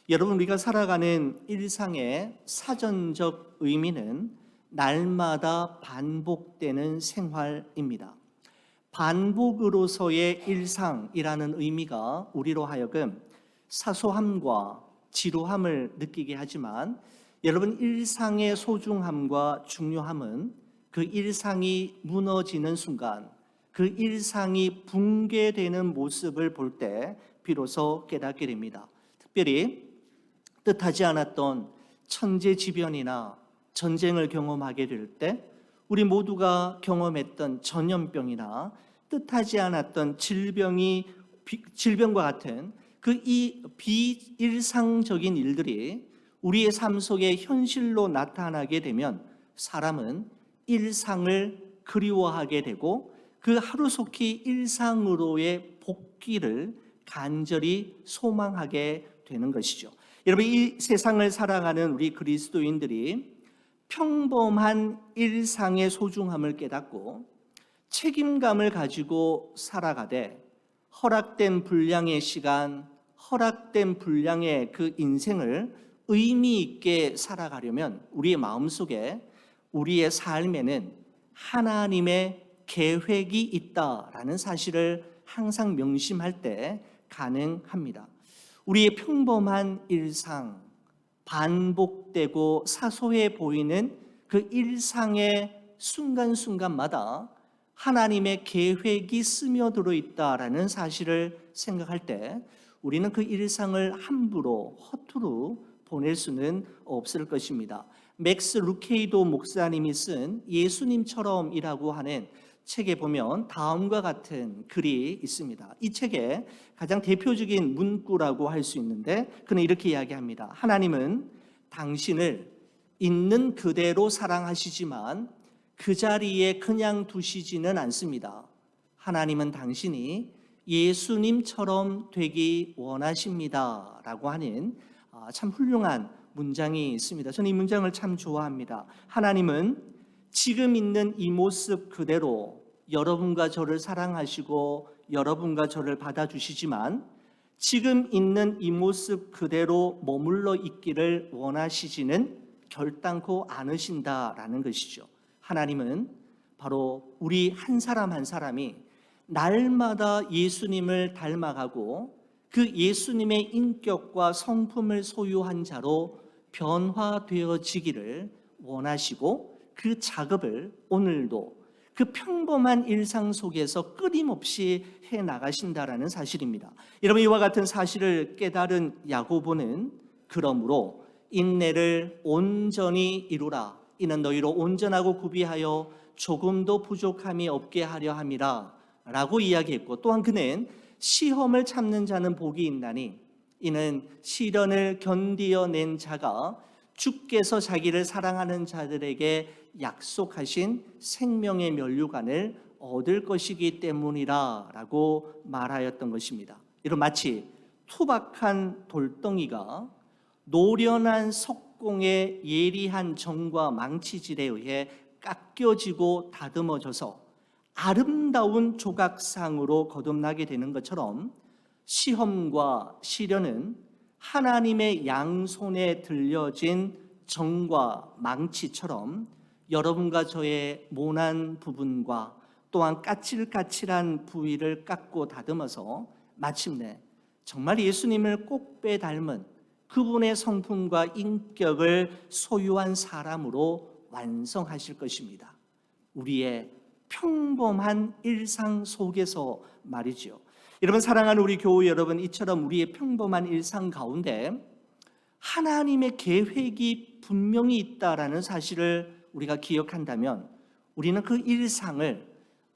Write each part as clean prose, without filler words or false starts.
여러분, 우리가 살아가는 일상의 사전적 의미는 날마다 반복되는 생활입니다. 반복으로서의 일상이라는 의미가 우리로 하여금 사소함과 지루함을 느끼게 하지만, 여러분, 일상의 소중함과 중요함은 그 일상이 무너지는 순간, 그 일상이 붕괴되는 모습을 볼 때 비로소 깨닫게 됩니다. 특별히 뜻하지 않았던 천재지변이나 전쟁을 경험하게 될 때, 우리 모두가 경험했던 전염병이나 뜻하지 않았던 질병과 같은 그 이 비일상적인 일들이 우리의 삶 속에 현실로 나타나게 되면, 사람은 일상을 그리워하게 되고 그 하루속히 일상으로의 복귀를 간절히 소망하게 되는 것이죠. 여러분, 이 세상을 살아가는 우리 그리스도인들이 평범한 일상의 소중함을 깨닫고 책임감을 가지고 살아가되, 허락된 분량의 시간, 허락된 분량의 그 인생을 의미 있게 살아가려면 우리의 마음속에, 우리의 삶에는 하나님의 계획이 있다라는 사실을 항상 명심할 때 가능합니다. 우리의 평범한 일상, 반복되고 사소해 보이는 그 일상의 순간순간마다 하나님의 계획이 스며들어 있다라는 사실을 생각할 때, 우리는 그 일상을 함부로 허투루 보낼 수는 없을 것입니다. 맥스 루케이도 목사님이 쓴 예수님처럼이라고 하는 책에 보면 다음과 같은 글이 있습니다. 이 책의 가장 대표적인 문구라고 할 수 있는데, 그는 이렇게 이야기합니다. 하나님은 당신을 있는 그대로 사랑하시지만 그 자리에 그냥 두시지는 않습니다. 하나님은 당신이 예수님처럼 되기 원하십니다 라고 하는 참 훌륭한 문장이 있습니다. 저는 이 문장을 참 좋아합니다. 하나님은 지금 있는 이 모습 그대로 여러분과 저를 사랑하시고 여러분과 저를 받아주시지만, 지금 있는 이 모습 그대로 머물러 있기를 원하시지는 결단코 않으신다라는 것이죠. 하나님은 바로 우리 한 사람 한 사람이 날마다 예수님을 닮아가고 그 예수님의 인격과 성품을 소유한 자로 변화되어지기를 원하시고, 그 작업을 오늘도 그 평범한 일상 속에서 끊임없이 해나가신다라는 사실입니다. 여러분, 이와 같은 사실을 깨달은 야고보는 그러므로 인내를 온전히 이루라. 이는 너희로 온전하고 구비하여 조금도 부족함이 없게 하려 함이라 라고 이야기했고, 또한 그는 시험을 참는 자는 복이 있나니 이는 시련을 견디어낸 자가 주께서 자기를 사랑하는 자들에게 약속하신 생명의 면류관을 얻을 것이기 때문이라 라고 말하였던 것입니다. 이런 마치 투박한 돌덩이가 노련한 석공의 예리한 정과 망치질에 의해 깎여지고 다듬어져서 아름다운 조각상으로 거듭나게 되는 것처럼, 시험과 시련은 하나님의 양손에 들려진 정과 망치처럼 여러분과 저의 모난 부분과 또한 까칠까칠한 부위를 깎고 다듬어서 마침내 정말 예수님을 꼭 빼닮은 그분의 성품과 인격을 소유한 사람으로 완성하실 것입니다. 우리의 평범한 일상 속에서 말이죠. 여러분, 사랑하는 우리 교우 여러분, 이처럼 우리의 평범한 일상 가운데 하나님의 계획이 분명히 있다라는 사실을 우리가 기억한다면, 우리는 그 일상을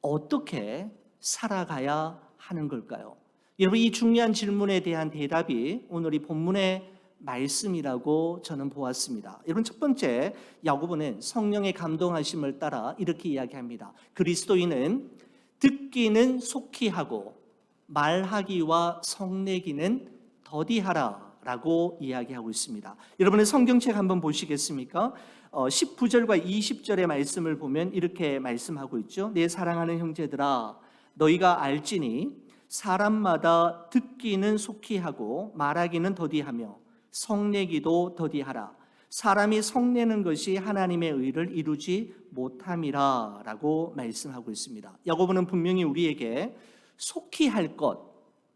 어떻게 살아가야 하는 걸까요? 여러분, 이 중요한 질문에 대한 대답이 오늘 이 본문의 말씀이라고 저는 보았습니다. 여러분, 첫 번째, 야고보는 성령의 감동하심을 따라 이렇게 이야기합니다. 그리스도인은 듣기는 속히 하고 말하기와 성내기는 더디하라 라고 이야기하고 있습니다. 여러분의 성경책 한번 보시겠습니까? 19절과 20절의 말씀을 보면 이렇게 말씀하고 있죠. 내 사랑하는 형제들아, 너희가 알지니 사람마다 듣기는 속히 하고 말하기는 더디하며 성내기도 더디하라. 사람이 성내는 것이 하나님의 의를 이루지 못함이라 라고 말씀하고 있습니다. 야고보는 분명히 우리에게 속히 할 것,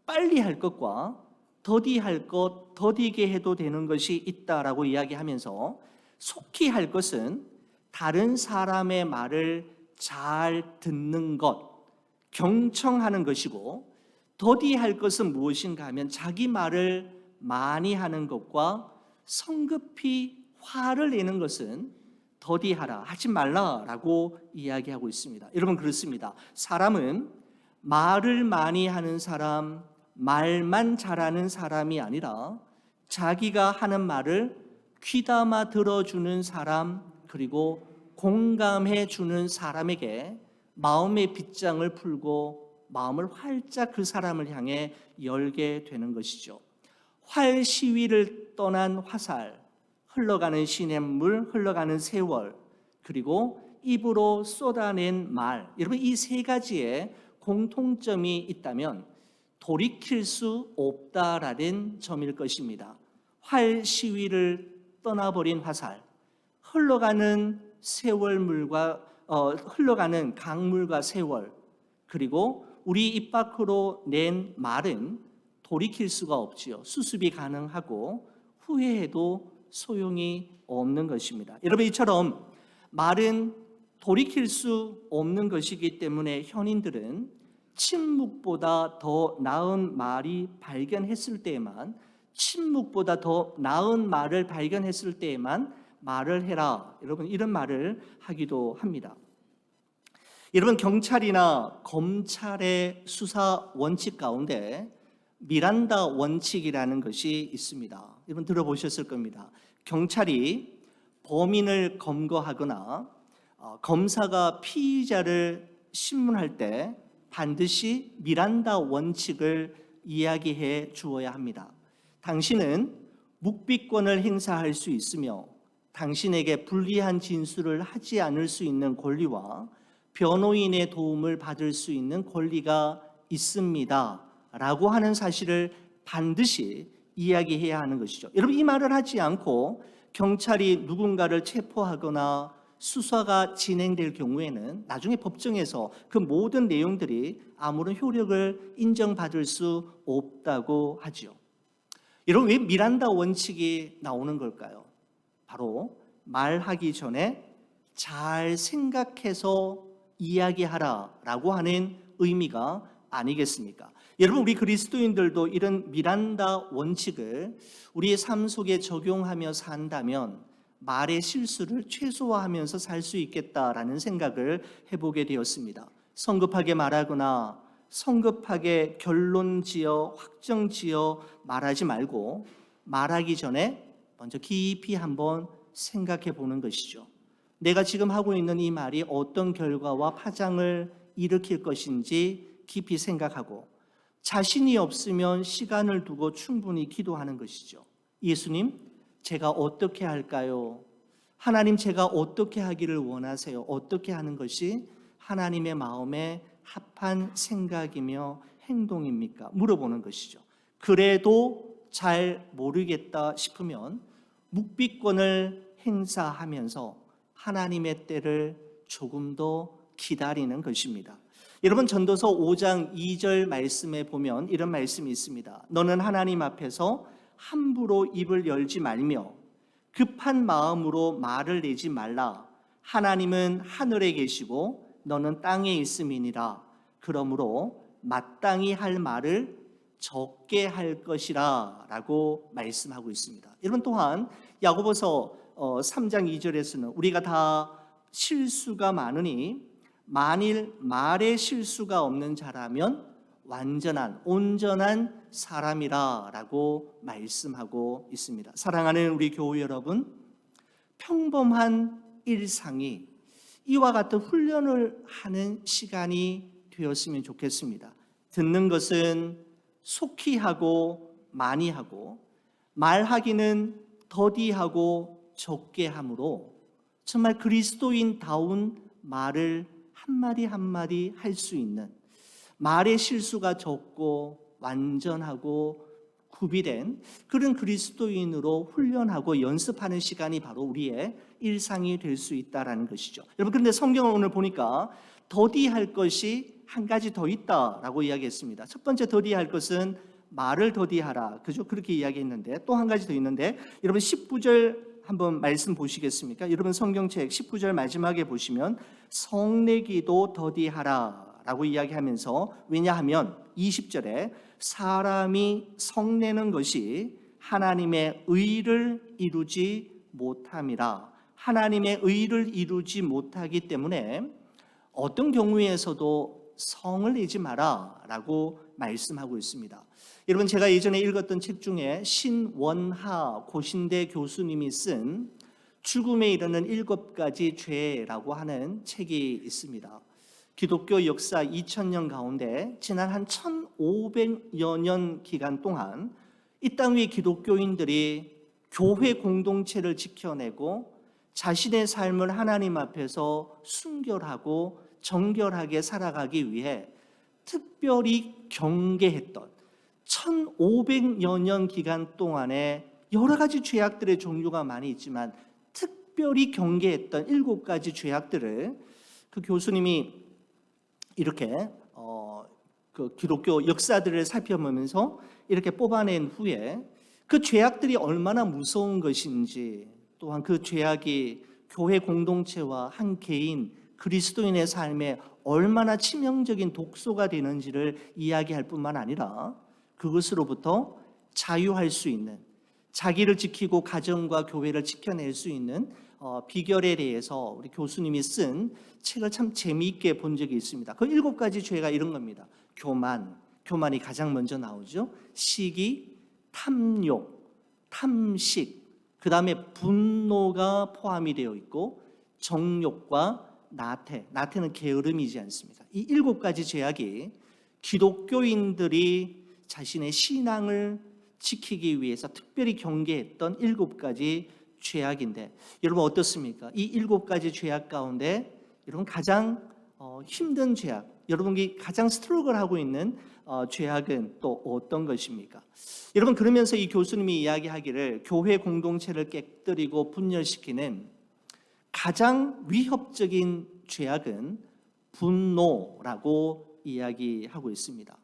빨리 할 것과 더디할 것, 더디게 해도 되는 것이 있다라고 이야기하면서 속히 할 것은 다른 사람의 말을 잘 듣는 것, 경청하는 것이고, 더디할 것은 무엇인가 하면 자기 말을 많이 하는 것과 성급히 화를 내는 것은 더디하라, 하지 말라라고 이야기하고 있습니다. 여러분, 그렇습니다. 사람은 말을 많이 하는 사람, 말만 잘하는 사람이 아니라 자기가 하는 말을 귀담아 들어주는 사람, 그리고 공감해 주는 사람에게 마음의 빗장을 풀고 마음을 활짝 그 사람을 향해 열게 되는 것이죠. 활 시위를 떠난 화살, 흘러가는 시냇물, 흘러가는 세월, 그리고 입으로 쏟아낸 말, 여러분, 이 세 가지의 공통점이 있다면 돌이킬 수 없다라는 점일 것입니다. 활 시위를 떠나버린 화살, 흘러가는 세월물과 흘러가는 강물과 세월, 그리고 우리 입 밖으로 낸 말은 돌이킬 수가 없지요. 수습이 가능하고 후회해도 소용이 없는 것입니다. 여러분, 이처럼 말은 돌이킬 수 없는 것이기 때문에 현인들은 침묵보다 더 나은 말이 발견했을 때에만, 침묵보다 더 나은 말을 발견했을 때에만 말을 해라, 여러분, 이런 말을 하기도 합니다. 여러분, 경찰이나 검찰의 수사 원칙 가운데 미란다 원칙이라는 것이 있습니다. 여러분, 들어보셨을 겁니다. 경찰이 범인을 검거하거나 검사가 피의자를 신문할 때 반드시 미란다 원칙을 이야기해 주어야 합니다. 당신은 묵비권을 행사할 수 있으며 당신에게 불리한 진술을 하지 않을 수 있는 권리와 변호인의 도움을 받을 수 있는 권리가 있습니다 라고 하는 사실을 반드시 이야기해야 하는 것이죠. 여러분, 이 말을 하지 않고 경찰이 누군가를 체포하거나 수사가 진행될 경우에는 나중에 법정에서 그 모든 내용들이 아무런 효력을 인정받을 수 없다고 하죠. 여러분, 왜 미란다 원칙이 나오는 걸까요? 바로 말하기 전에 잘 생각해서 이야기하라라고 하는 의미가 아니겠습니까? 여러분, 우리 그리스도인들도 이런 미란다 원칙을 우리의 삶 속에 적용하며 산다면 말의 실수를 최소화하면서 살 수 있겠다라는 생각을 해보게 되었습니다. 성급하게 말하거나 성급하게 결론 지어 확정 지어 말하지 말고 말하기 전에 먼저 깊이 한번 생각해 보는 것이죠. 내가 지금 하고 있는 이 말이 어떤 결과와 파장을 일으킬 것인지 깊이 생각하고, 자신이 없으면 시간을 두고 충분히 기도하는 것이죠. 예수님, 제가 어떻게 할까요? 하나님, 제가 어떻게 하기를 원하세요? 어떻게 하는 것이 하나님의 마음에 합한 생각이며 행동입니까? 물어보는 것이죠. 그래도 잘 모르겠다 싶으면 묵비권을 행사하면서 하나님의 때를 조금 더 기다리는 것입니다. 여러분, 전도서 5장 2절 말씀에 보면 이런 말씀이 있습니다. 너는 하나님 앞에서 함부로 입을 열지 말며 급한 마음으로 말을 내지 말라. 하나님은 하늘에 계시고 너는 땅에 있음이니라. 그러므로 마땅히 할 말을 적게 할 것이라 라고 말씀하고 있습니다. 여러분, 또한 야고보서 3장 2절에서는 우리가 다 실수가 많으니 만일 말에 실수가 없는 자라면 완전한 온전한 사람이라 라고 말씀하고 있습니다. 사랑하는 우리 교우 여러분, 평범한 일상이 이와 같은 훈련을 하는 시간이 되었으면 좋겠습니다. 듣는 것은 속히 하고 많이 하고, 말하기는 더디하고 적게 하므로 정말 그리스도인다운 말을 한마디 한마디 할 수 있는, 말의 실수가 적고 완전하고 구비된 그런 그리스도인으로 훈련하고 연습하는 시간이 바로 우리의 일상이 될 수 있다라는 것이죠. 여러분, 그런데 성경을 오늘 보니까 더디할 것이 한 가지 더 있다라고 이야기했습니다. 첫 번째 더디할 것은 말을 더디하라, 그죠? 그렇게 이야기했는데 또 한 가지 더 있는데, 여러분 19절 한번 말씀 보시겠습니까? 여러분 성경책 19절 마지막에 보시면 성내기도 더디하라 라고 이야기하면서, 왜냐하면 20절에 사람이 성내는 것이 하나님의 의를 이루지 못함이라. 하나님의 의를 이루지 못하기 때문에 어떤 경우에서도 성을 내지 마라 라고 말씀하고 있습니다. 여러분, 제가 예전에 읽었던 책 중에 신원하 고신대 교수님이 쓴 죽음에 이르는 7가지 죄라고 하는 책이 있습니다. 기독교 역사 2000년 가운데 지난 한 1500여 년 기간 동안 이 땅 위의 기독교인들이 교회 공동체를 지켜내고 자신의 삶을 하나님 앞에서 순결하고 정결하게 살아가기 위해 특별히 경계했던 1500여 년 기간 동안에 여러 가지 죄악들의 종류가 많이 있지만 특별히 경계했던 7가지 죄악들을 그 교수님이 이렇게 그 기독교 역사들을 살펴보면서 이렇게 뽑아낸 후에 그 죄악들이 얼마나 무서운 것인지, 또한 그 죄악이 교회 공동체와 한 개인 그리스도인의 삶에 얼마나 치명적인 독소가 되는지를 이야기할 뿐만 아니라 그것으로부터 자유할 수 있는, 자기를 지키고 가정과 교회를 지켜낼 수 있는 비결에 대해서 우리 교수님이 쓴 책을 참 재미있게 본 적이 있습니다. 그 7가지 죄가 이런 겁니다. 교만이 가장 먼저 나오죠. 시기, 탐욕, 탐식, 그 다음에 분노가 포함이 되어 있고 정욕과 나태는 게으름이지 않습니까? 이 7가지 죄악이 기독교인들이 자신의 신앙을 지키기 위해서 특별히 경계했던 7가지 죄악인데, 여러분 어떻습니까? 이 7가지 죄악 가운데 여러분 가장 힘든 죄악, 여러분이 가장 스트러글 하고 있는 죄악은 또 어떤 것입니까? 여러분, 그러면서 이 교수님이 이야기하기를 교회 공동체를 깨뜨리고 분열시키는 가장 위협적인 죄악은 분노라고 이야기하고 있습니다.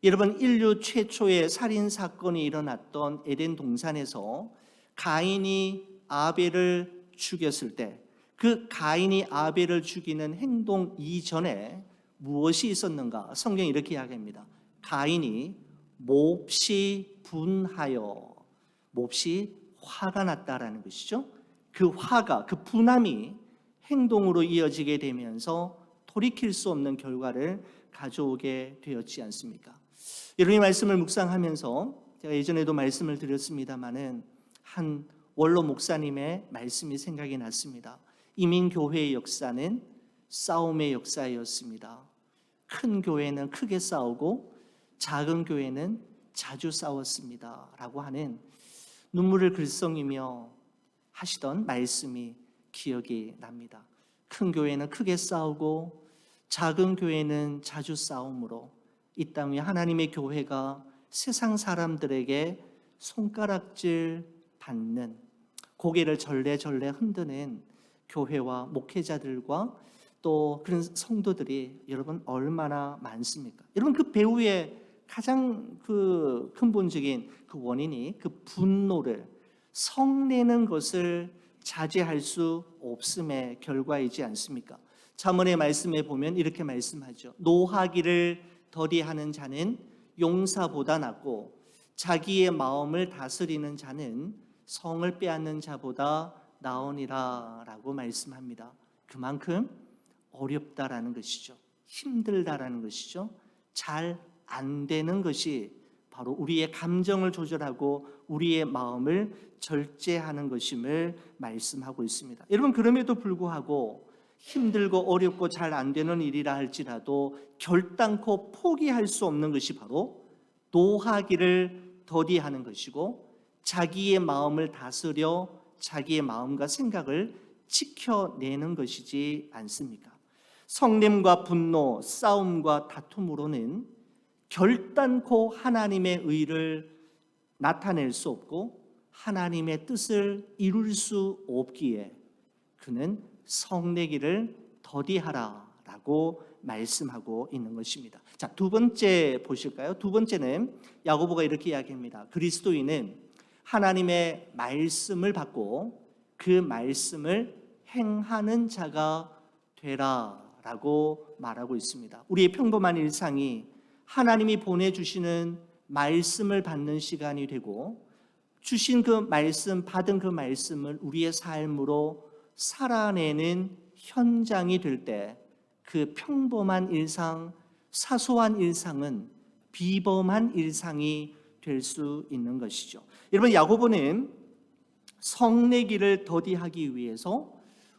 여러분, 인류 최초의 살인 사건이 일어났던 에덴 동산에서 가인이 아벨을 죽였을 때 그 가인이 아벨을 죽이는 행동 이전에 무엇이 있었는가? 성경이 이렇게 이야기합니다. 가인이 몹시 분하여, 몹시 화가 났다라는 것이죠. 그 화가, 그 분함이 행동으로 이어지게 되면서 돌이킬 수 없는 결과를 가져오게 되었지 않습니까? 여러분, 이 말씀을 묵상하면서 제가 예전에도 말씀을 드렸습니다마는 한 원로 목사님의 말씀이 생각이 났습니다. 이민교회의 역사는 싸움의 역사였습니다. 큰 교회는 크게 싸우고 작은 교회는 자주 싸웠습니다 라고 하는 눈물을 글썽이며 하시던 말씀이 기억이 납니다. 큰 교회는 크게 싸우고 작은 교회는 자주 싸움으로 이 땅 위에 하나님의 교회가 세상 사람들에게 손가락질 받는, 고개를 절레절레 흔드는 교회와 목회자들과 또 그런 성도들이 여러분 얼마나 많습니까? 여러분, 그 배후에 가장 그 근본적인 그 원인이 그 분노를, 성내는 것을 자제할 수 없음의 결과이지 않습니까? 잠언의 말씀에 보면 이렇게 말씀하죠. 노하기를 더디하는 자는 용사보다 낫고 자기의 마음을 다스리는 자는 성을 빼앗는 자보다 나으니라 라고 말씀합니다. 그만큼 어렵다라는 것이죠. 힘들다라는 것이죠. 잘 안 되는 것이 바로 우리의 감정을 조절하고 우리의 마음을 절제하는 것임을 말씀하고 있습니다. 여러분, 그럼에도 불구하고 힘들고 어렵고 잘 안 되는 일이라 할지라도 결단코 포기할 수 없는 것이 바로 노하기를 더디하는 것이고 자기의 마음을 다스려 자기의 마음과 생각을 지켜내는 것이지 않습니까? 성냄과 분노, 싸움과 다툼으로는 결단코 하나님의 의를 나타낼 수 없고 하나님의 뜻을 이룰 수 없기에 그는 성내기를 더디하라라고 말씀하고 있는 것입니다. 자, 두 번째 보실까요? 두 번째는 야고보가 이렇게 이야기합니다. 그리스도인은 하나님의 말씀을 받고 그 말씀을 행하는 자가 되라라고 말하고 있습니다. 우리의 평범한 일상이 하나님이 보내주시는 말씀을 받는 시간이 되고 주신 그 말씀, 받은 그 말씀을 우리의 삶으로 살아내는 현장이 될 때 그 평범한 일상, 사소한 일상은 비범한 일상이 될 수 있는 것이죠. 여러분, 야고보는 성내기를 더디하기 위해서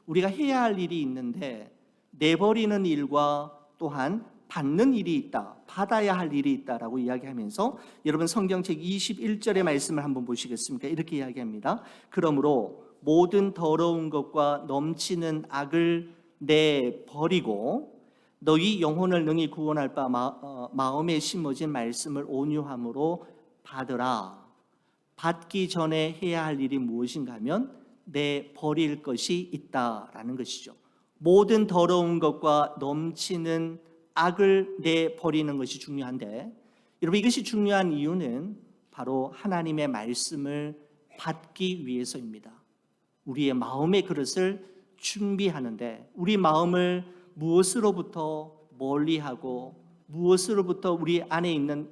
우리가 해야 할 일이 있는데 내버리는 일과 또한 받는 일이 있다, 받아야 할 일이 있다라고 이야기하면서 여러분 성경책 21절의 말씀을 한번 보시겠습니까? 이렇게 이야기합니다. 그러므로 모든 더러운 것과 넘치는 악을 내버리고 너희 영혼을 능히 구원할 바 마음에 심어진 말씀을 온유함으로 받으라. 받기 전에 해야 할 일이 무엇인가 하면 내버릴 것이 있다라는 것이죠. 모든 더러운 것과 넘치는 악을 내버리는 것이 중요한데 여러분 이것이 중요한 이유는 바로 하나님의 말씀을 받기 위해서입니다. 우리의 마음의 그릇을 준비하는데 우리 마음을 무엇으로부터 멀리하고 무엇으로부터 우리 안에 있는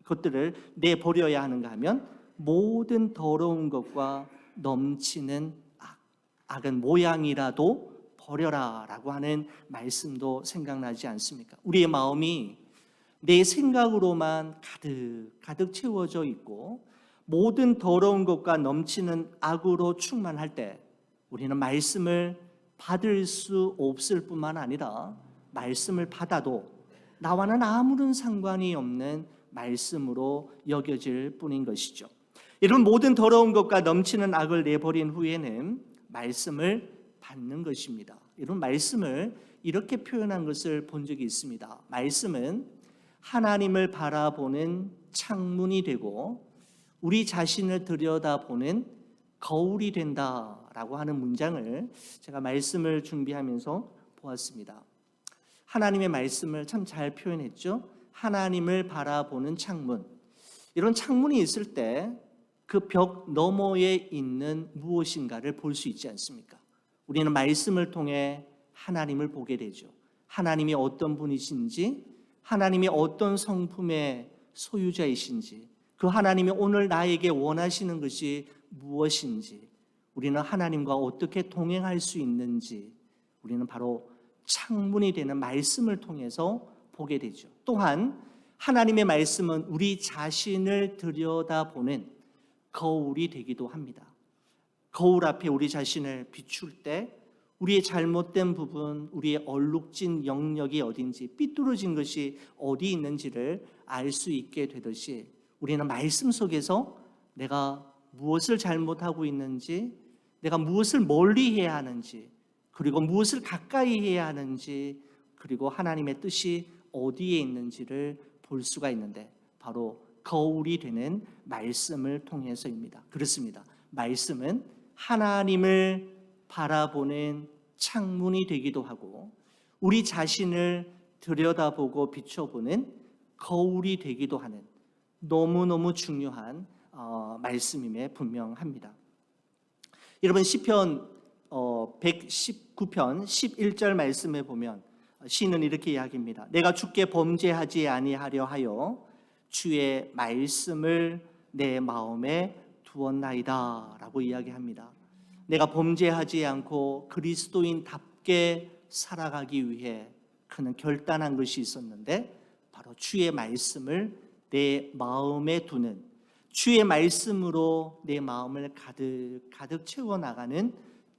것들을 내버려야 하는가 하면 모든 더러운 것과 넘치는 악은 모양이라도 버려라 라고 하는 말씀도 생각나지 않습니까? 우리의 마음이 내 생각으로만 가득 채워져 있고 모든 더러운 것과 넘치는 악으로 충만할 때 우리는 말씀을 받을 수 없을 뿐만 아니라 말씀을 받아도 나와는 아무런 상관이 없는 말씀으로 여겨질 뿐인 것이죠. 여러분 모든 더러운 것과 넘치는 악을 내버린 후에는 말씀을 받는 것입니다. 여러분 말씀을 이렇게 표현한 것을 본 적이 있습니다. 말씀은 하나님을 바라보는 창문이 되고 우리 자신을 들여다보는 거울이 된다라고 하는 문장을 제가 말씀을 준비하면서 보았습니다. 하나님의 말씀을 참 잘 표현했죠. 하나님을 바라보는 창문. 이런 창문이 있을 때 그 벽 너머에 있는 무엇인가를 볼 수 있지 않습니까? 우리는 말씀을 통해 하나님을 보게 되죠. 하나님이 어떤 분이신지, 하나님이 어떤 성품의 소유자이신지, 그 하나님이 오늘 나에게 원하시는 것이 무엇인지, 우리는 하나님과 어떻게 동행할 수 있는지 우리는 바로 창문이 되는 말씀을 통해서 보게 되죠. 또한 하나님의 말씀은 우리 자신을 들여다보는 거울이 되기도 합니다. 거울 앞에 우리 자신을 비출 때 우리의 잘못된 부분, 우리의 얼룩진 영역이 어딘지, 삐뚤어진 것이 어디 있는지를 알 수 있게 되듯이 우리는 말씀 속에서 내가 무엇을 잘못하고 있는지, 내가 무엇을 멀리해야 하는지, 그리고 무엇을 가까이 해야 하는지, 그리고 하나님의 뜻이 어디에 있는지를 볼 수가 있는데 바로 거울이 되는 말씀을 통해서입니다. 그렇습니다. 말씀은 하나님을 바라보는 창문이 되기도 하고 우리 자신을 들여다보고 비춰보는 거울이 되기도 하는 너무너무 중요한 말씀임에 분명합니다. 여러분 시편 119편 11절 말씀에 보면 시인은 이렇게 이야기합니다. 내가 주께 범죄하지 아니하려 하여 주의 말씀을 내 마음에 두었나이다 라고 이야기합니다. 내가 범죄하지 않고 그리스도인답게 살아가기 위해 그는 결단한 것이 있었는데 바로 주의 말씀을 내 마음에 두는, 주의 말씀으로 내 마음을 가득 채워나가는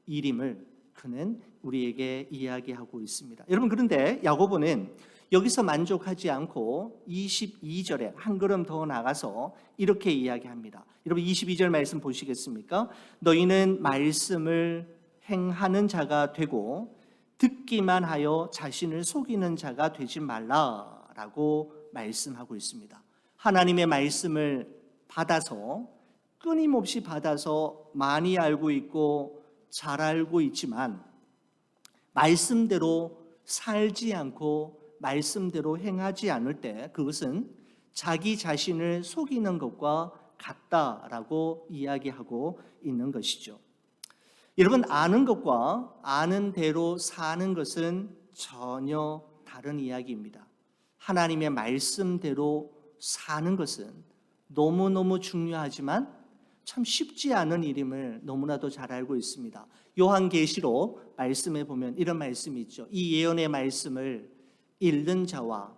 일임을 그는 우리에게 이야기하고 있습니다. 여러분 그런데 야고보는 여기서 만족하지 않고 22절에 한 걸음 더 나가서 이렇게 이야기합니다. 여러분 22절 말씀 보시겠습니까? 너희는 말씀을 행하는 자가 되고 듣기만 하여 자신을 속이는 자가 되지 말라라고 말씀하고 있습니다. 하나님의 말씀을 받아서 끊임없이 받아서 많이 알고 있고 잘 알고 있지만 말씀대로 살지 않고 말씀대로 행하지 않을 때 그것은 자기 자신을 속이는 것과 같다라고 이야기하고 있는 것이죠. 여러분, 아는 것과 아는 대로 사는 것은 전혀 다른 이야기입니다. 하나님의 말씀대로 사는 것은 너무너무 중요하지만 참 쉽지 않은 일임을 너무나도 잘 알고 있습니다. 요한계시록 말씀에 보면 이런 말씀이 있죠. 이 예언의 말씀을 읽는 자와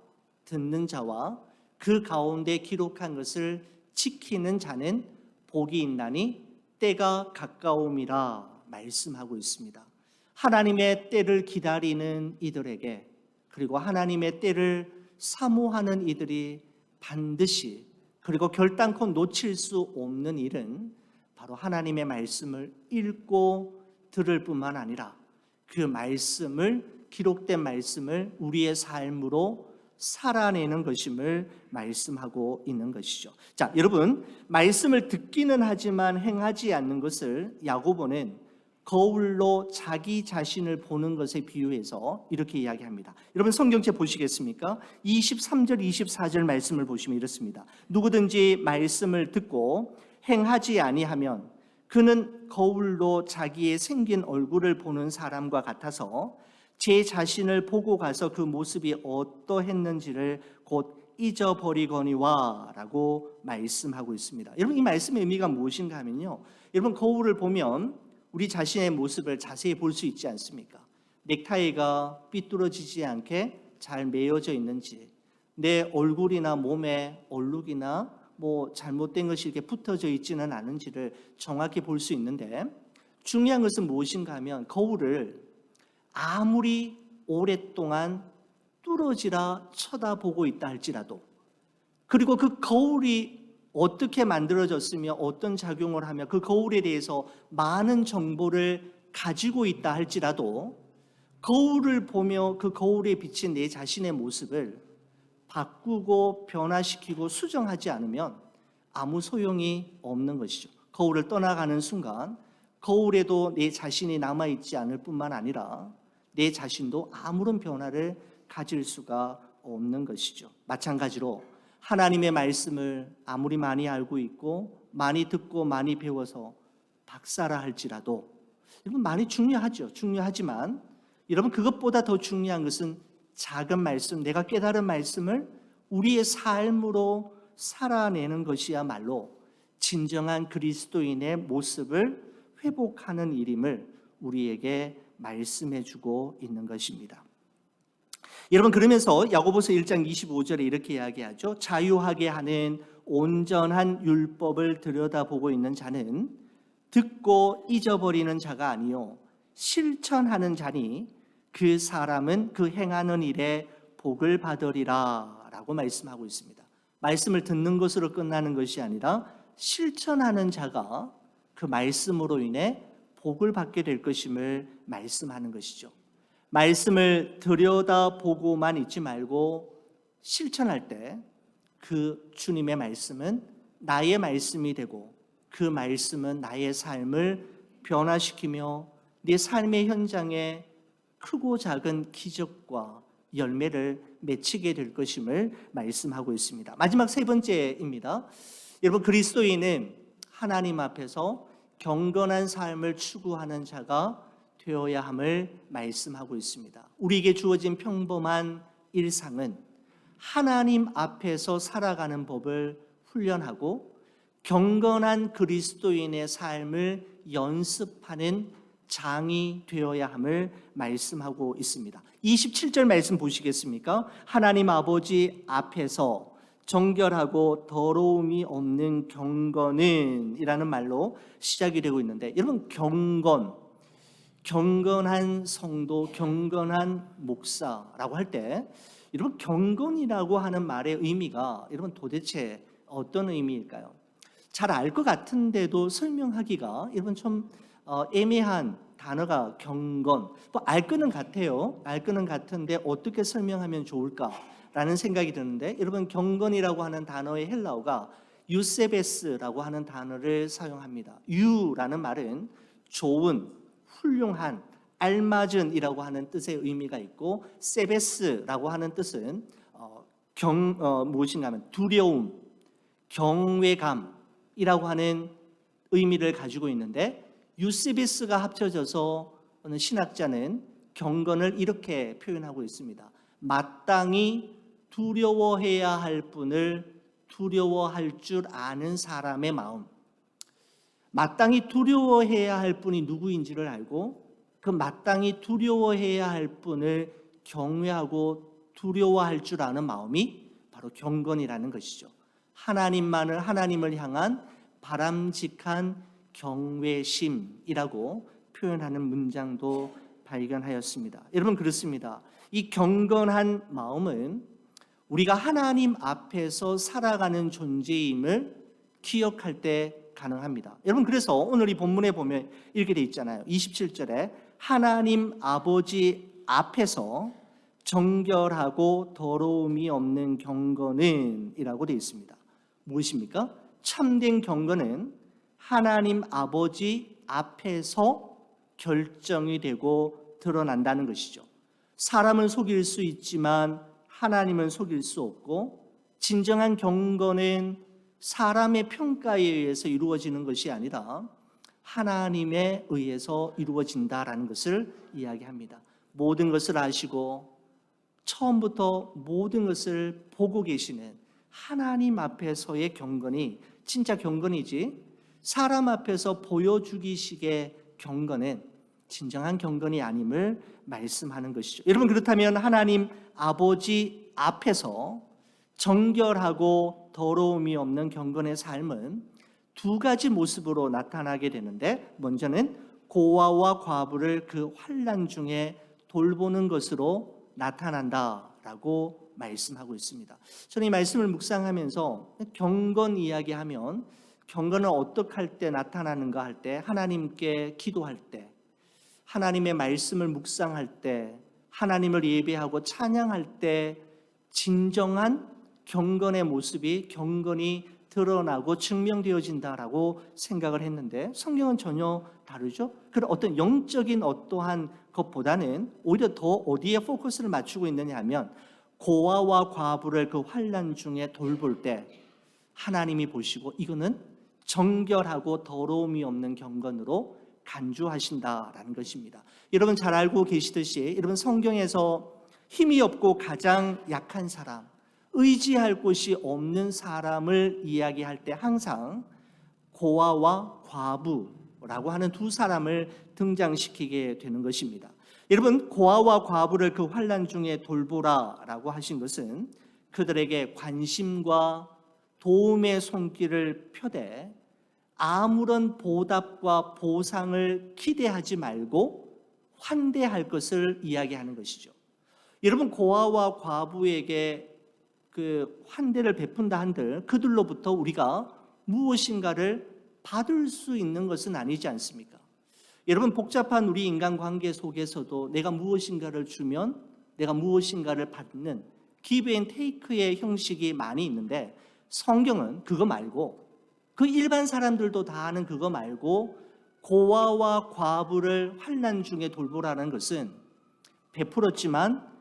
듣는 자와 그 가운데 기록한 것을 지키는 자는 복이 있나니 때가 가까움이라 말씀하고 있습니다. 하나님의 때를 기다리는 이들에게, 그리고 하나님의 때를 사모하는 이들이 반드시, 그리고 결단코 놓칠 수 없는 일은 바로 하나님의 말씀을 읽고 들을 뿐만 아니라 그 말씀을, 기록된 말씀을 우리의 삶으로 살아내는 것임을 말씀하고 있는 것이죠. 자, 여러분, 말씀을 듣기는 하지만 행하지 않는 것을 야고보는 거울로 자기 자신을 보는 것에 비유해서 이렇게 이야기합니다. 여러분, 성경책 보시겠습니까? 23절 24절 말씀을 보시면 이렇습니다. 누구든지 말씀을 듣고 행하지 아니하면 그는 거울로 자기의 생긴 얼굴을 보는 사람과 같아서 제 자신을 보고 가서 그 모습이 어떠했는지를 곧 잊어버리거니와 라고 말씀하고 있습니다. 여러분, 이 말씀의 의미가 무엇인가 하면요, 여러분, 거울을 보면 우리 자신의 모습을 자세히 볼 수 있지 않습니까? 넥타이가 삐뚤어지지 않게 잘 매여져 있는지, 내 얼굴이나 몸에 얼룩이나 잘못된 것이 이렇게 붙어져 있지는 않은지를 정확히 볼 수 있는데, 중요한 것은 무엇인가 하면 거울을 아무리 오랫동안 뚫어지라 쳐다보고 있다 할지라도, 그리고 그 거울이 어떻게 만들어졌으며 어떤 작용을 하며 그 거울에 대해서 많은 정보를 가지고 있다 할지라도 거울을 보며 그 거울에 비친 내 자신의 모습을 바꾸고 변화시키고 수정하지 않으면 아무 소용이 없는 것이죠. 거울을 떠나가는 순간 거울에도 내 자신이 남아있지 않을 뿐만 아니라 내 자신도 아무런 변화를 가질 수가 없는 것이죠. 마찬가지로 하나님의 말씀을 아무리 많이 알고 있고 많이 듣고 많이 배워서 박사라 할지라도, 여러분, 많이 중요하죠. 중요하지만 여러분, 그것보다 더 중요한 것은 작은 말씀, 내가 깨달은 말씀을 우리의 삶으로 살아내는 것이야말로 진정한 그리스도인의 모습을 회복하는 일임을 우리에게 말씀해 주고 있는 것입니다. 여러분, 그러면서 야고보서 1장 25절에 이렇게 이야기하죠. 자유하게 하는 온전한 율법을 들여다보고 있는 자는 듣고 잊어버리는 자가 아니요 실천하는 자니 그 사람은 그 행하는 일에 복을 받으리라 라고 말씀하고 있습니다. 말씀을 듣는 것으로 끝나는 것이 아니라 실천하는 자가 그 말씀으로 인해 복을 받게 될 것임을 말씀하는 것이죠. 말씀을 들여다보고만 있지 말고 실천할 때 그 주님의 말씀은 나의 말씀이 되고 그 말씀은 나의 삶을 변화시키며 내 삶의 현장에 크고 작은 기적과 열매를 맺히게 될 것임을 말씀하고 있습니다. 마지막 세 번째입니다. 여러분, 그리스도인은 하나님 앞에서 경건한 삶을 추구하는 자가 되어야 함을 말씀하고 있습니다. 우리에게 주어진 평범한 일상은 하나님 앞에서 살아가는 법을 훈련하고 경건한 그리스도인의 삶을 연습하는 장이 되어야 함을 말씀하고 있습니다. 27절 말씀 보시겠습니까? 하나님 아버지 앞에서 정결하고 더러움이 없는 경건은 이라는 말로 시작이 되고 있는데, 여러분, 경건한 성도, 경건한 목사라고 할 때 여러분, 경건이라고 하는 말의 의미가 여러분 도대체 어떤 의미일까요? 잘 알 것 같은데도 설명하기가 여러분 좀 애매한 단어가 경건. 알 거는 같아요. 알 거는 같은데 어떻게 설명하면 좋을까라는 생각이 드는데, 여러분, 경건이라고 하는 단어의 헬라어가 유세베스라고 하는 단어를 사용합니다. 유라는 말은 좋은, 훌륭한, 알맞은이라고 하는 뜻의 의미가 있고, 세베스라고 하는 뜻은 무엇인가 하면 두려움, 경외감이라고 하는 의미를 가지고 있는데, 유세베스가 합쳐져서 어느 신학자는 경건을 이렇게 표현하고 있습니다. 마땅히 두려워해야 할 분을 두려워할 줄 아는 사람의 마음. 마땅히 두려워해야 할 분이 누구인지를 알고 그 마땅히 두려워해야 할 분을 경외하고 두려워할 줄 아는 마음이 바로 경건이라는 것이죠. 하나님을 향한 바람직한 경외심이라고 표현하는 문장도 발견하였습니다. 여러분, 그렇습니다. 이 경건한 마음은 우리가 하나님 앞에서 살아가는 존재임을 기억할 때 가능합니다. 여러분, 그래서 오늘 이 본문에 보면 이렇게 돼 있잖아요. 27절에 하나님 아버지 앞에서 정결하고 더러움이 없는 경건은 이라고 되어 있습니다. 무엇입니까? 참된 경건은 하나님 아버지 앞에서 결정이 되고 드러난다는 것이죠. 사람은 속일 수 있지만 하나님은 속일 수 없고, 진정한 경건은 사람의 평가에 의해서 이루어지는 것이 아니라 하나님에 의해서 이루어진다라는 것을 이야기합니다. 모든 것을 아시고 처음부터 모든 것을 보고 계시는 하나님 앞에서의 경건이 진짜 경건이지, 사람 앞에서 보여주기식의 경건은 진정한 경건이 아님을 말씀하는 것이죠. 여러분, 그렇다면 하나님 아버지 앞에서 정결하고 더러움이 없는 경건의 삶은 두 가지 모습으로 나타나게 되는데, 먼저는 고아와 과부를 그 환난 중에 돌보는 것으로 나타난다라고 말씀하고 있습니다. 저는 이 말씀을 묵상하면서 경건 이야기하면 경건은 어떻게 할 때 나타나는가 할 때, 하나님께 기도할 때, 하나님의 말씀을 묵상할 때, 하나님을 예배하고 찬양할 때 진정한 경건의 모습이 경건이 드러나고 증명되어진다라고 생각을 했는데, 성경은 전혀 다르죠. 그런 어떤 영적인 어떠한 것보다는 오히려 더 어디에 포커스를 맞추고 있느냐 하면, 고아와 과부를 그 환난 중에 돌볼 때 하나님이 보시고 이거는 정결하고 더러움이 없는 경건으로 간주하신다라는 것입니다. 여러분 잘 알고 계시듯이, 여러분 성경에서 힘이 없고 가장 약한 사람, 의지할 곳이 없는 사람을 이야기할 때 항상 고아와 과부라고 하는 두 사람을 등장시키게 되는 것입니다. 여러분, 고아와 과부를 그 환난 중에 돌보라라고 하신 것은 그들에게 관심과 도움의 손길을 펴되 아무런 보답과 보상을 기대하지 말고 환대할 것을 이야기하는 것이죠. 여러분, 고아와 과부에게 그 환대를 베푼다 한들 그들로부터 우리가 무엇인가를 받을 수 있는 것은 아니지 않습니까? 여러분, 복잡한 우리 인간관계 속에서도 내가 무엇인가를 주면 내가 무엇인가를 받는 give and take의 형식이 많이 있는데, 성경은 그거 말고, 그 일반 사람들도 다 아는 그거 말고 고아와 과부를 환난 중에 돌보라는 것은 베풀었지만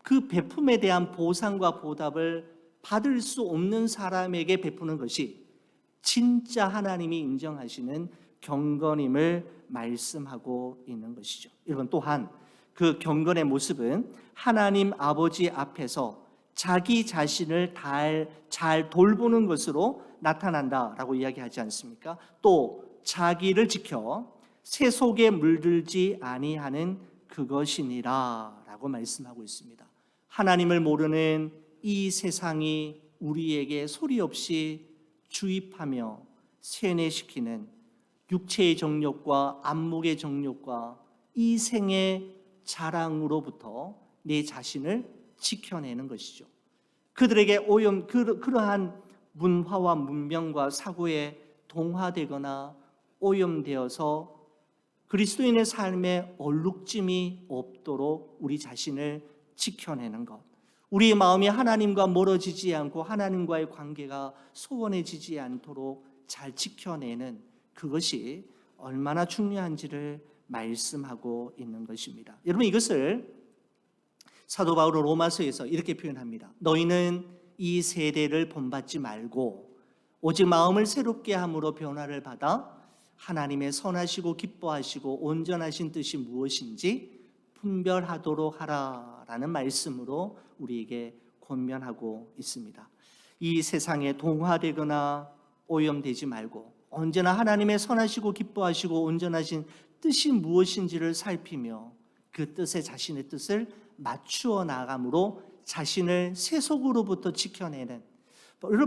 그 베품에 대한 보상과 보답을 받을 수 없는 사람에게 베푸는 것이 진짜 하나님이 인정하시는 경건임을 말씀하고 있는 것이죠. 여러분, 또한 그 경건의 모습은 하나님 아버지 앞에서 자기 자신을 잘 돌보는 것으로 나타난다라고 이야기하지 않습니까? 또 자기를 지켜 새 속에 물들지 아니하는 그것이니라 라고 말씀하고 있습니다. 하나님을 모르는 이 세상이 우리에게 소리 없이 주입하며 세뇌시키는 육체의 정욕과 안목의 정욕과 이 생의 자랑으로부터 내 자신을 지켜내는 것이죠. 그들에게 그러한 문화와 문명과 사고에 동화되거나 오염되어서 그리스도인의 삶에 얼룩짐이 없도록 우리 자신을 지켜내는 것, 우리의 마음이 하나님과 멀어지지 않고 하나님과의 관계가 소원해지지 않도록 잘 지켜내는 그것이 얼마나 중요한지를 말씀하고 있는 것입니다. 여러분, 이것을 사도 바울은 로마서에서 이렇게 표현합니다. 너희는 이 세대를 본받지 말고 오직 마음을 새롭게 함으로 변화를 받아 하나님의 선하시고 기뻐하시고 온전하신 뜻이 무엇인지 분별하도록 하라라는 말씀으로 우리에게 권면하고 있습니다. 이 세상에 동화되거나 오염되지 말고 언제나 하나님의 선하시고 기뻐하시고 온전하신 뜻이 무엇인지를 살피며 그 뜻에 자신의 뜻을 맞추어 나감으로 자신을 세속으로부터 지켜내는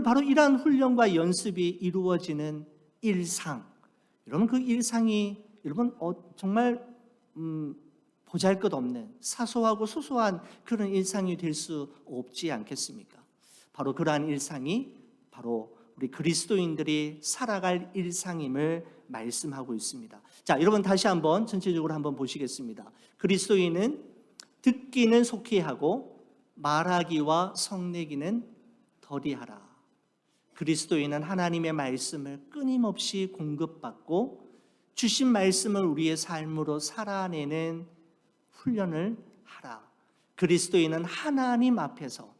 바로 이러한 훈련과 연습이 이루어지는 일상. 여러분, 그 일상이 여러분 정말 보잘것없는 사소하고 소소한 그런 일상이 될 수 없지 않겠습니까? 바로 그러한 일상이 바로 우리 그리스도인들이 살아갈 일상임을 말씀하고 있습니다. 자, 여러분 다시 한번 전체적으로 한번 보시겠습니다. 그리스도인은 듣기는 속히 하고 말하기와 성내기는 더디하라. 그리스도인은 하나님의 말씀을 끊임없이 공급받고 주신 말씀을 우리의 삶으로 살아내는 훈련을 하라. 그리스도인은 하나님 앞에서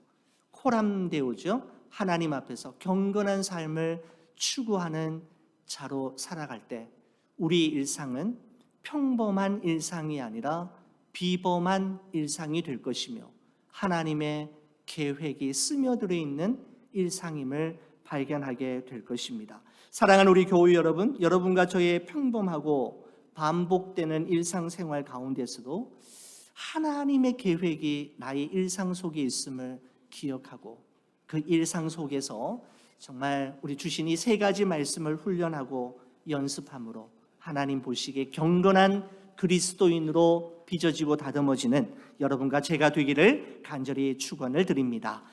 코람데오죠. 하나님 앞에서 경건한 삶을 추구하는 자로 살아갈 때 우리 일상은 평범한 일상이 아니라 비범한 일상이 될 것이며 하나님의 계획이 스며들어 있는 일상임을 발견하게 될 것입니다. 사랑하는 우리 교우 여러분, 여러분과 저의 평범하고 반복되는 일상생활 가운데서도 하나님의 계획이 나의 일상 속에 있음을 기억하고 그 일상 속에서 정말 우리 주신 이 세 가지 말씀을 훈련하고 연습함으로 하나님 보시기에 경건한 그리스도인으로 빚어지고 다듬어지는 여러분과 제가 되기를 간절히 축원을 드립니다.